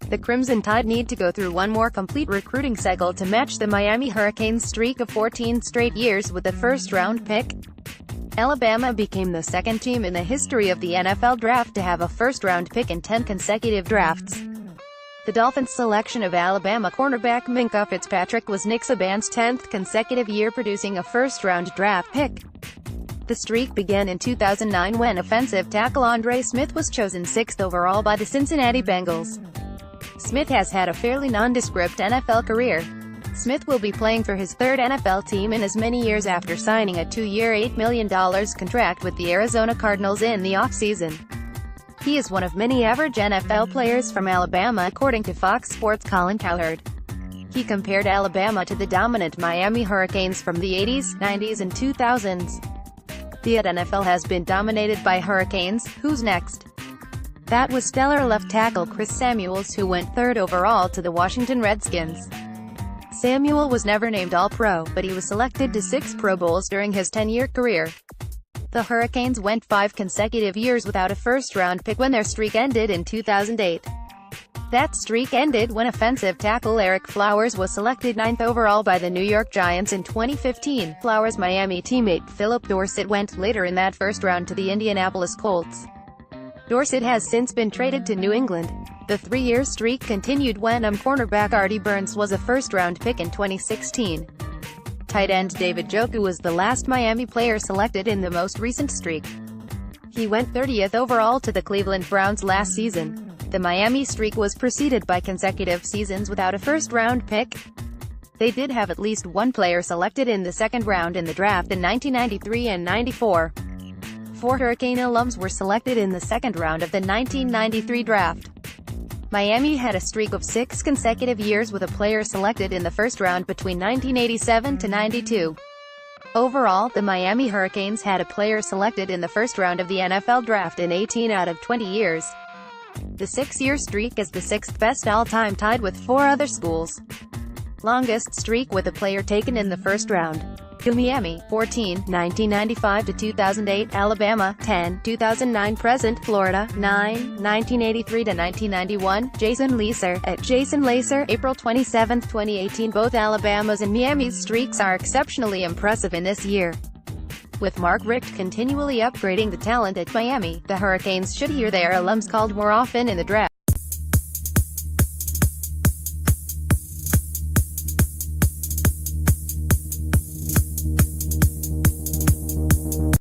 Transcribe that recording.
The Crimson Tide need to go through one more complete recruiting cycle to match the Miami Hurricanes' streak of 14 straight years with a first-round pick. Alabama became the second team in the history of the NFL draft to have a first-round pick in 10 consecutive drafts. The Dolphins' selection of Alabama cornerback Minkah Fitzpatrick was Nick Saban's 10th consecutive year producing a first-round draft pick. The streak began in 2009 when offensive tackle Andre Smith was chosen 6th overall by the Cincinnati Bengals. Smith has had a fairly nondescript NFL career. Smith will be playing for his third NFL team in as many years after signing a 2-year $8 million contract with the Arizona Cardinals in the offseason. He is one of many average NFL players from Alabama, according to Fox Sports' Colin Cowherd. He compared Alabama to the dominant Miami Hurricanes from the 80s, 90s and 2000s. The NFL has been dominated by Hurricanes. Who's next? That was stellar left tackle Chris Samuels, who went 3rd overall to the Washington Redskins. Samuel was never named All-Pro, but he was selected to 6 Pro Bowls during his 10-year career. The Hurricanes went 5 consecutive years without a first-round pick when their streak ended in 2008. That streak ended when offensive tackle Ereck Flowers was selected 9th overall by the New York Giants in 2015. Flowers' Miami teammate Philip Dorsett went later in that first round to the Indianapolis Colts. Dorsett has since been traded to New England. The 3-year streak continued when cornerback Artie Burns was a first-round pick in 2016. Tight end David Njoku was the last Miami player selected in the most recent streak. He went 30th overall to the Cleveland Browns last season. The Miami streak was preceded by consecutive seasons without a first-round pick. They did have at least one player selected in the second round in the draft in 1993 and 94. 4 Hurricane alums were selected in the second round of the 1993 draft. Miami had a streak of 6 consecutive years with a player selected in the first round between 1987 to 92. Overall, the Miami Hurricanes had a player selected in the first round of the NFL draft in 18 out of 20 years. The 6-year streak is the 6th best all-time, tied with 4 other schools. Longest streak with a player taken in the first round. Miami, 14, 1995 to 2008, Alabama, 10, 2009 present, Florida, 9, 1983 to 1991, Jason Lacer, at Jason Lacer, April 27, 2018. Both Alabama's and Miami's streaks are exceptionally impressive in this year. With Mark Richt continually upgrading the talent at Miami, the Hurricanes should hear their alums called more often in the draft.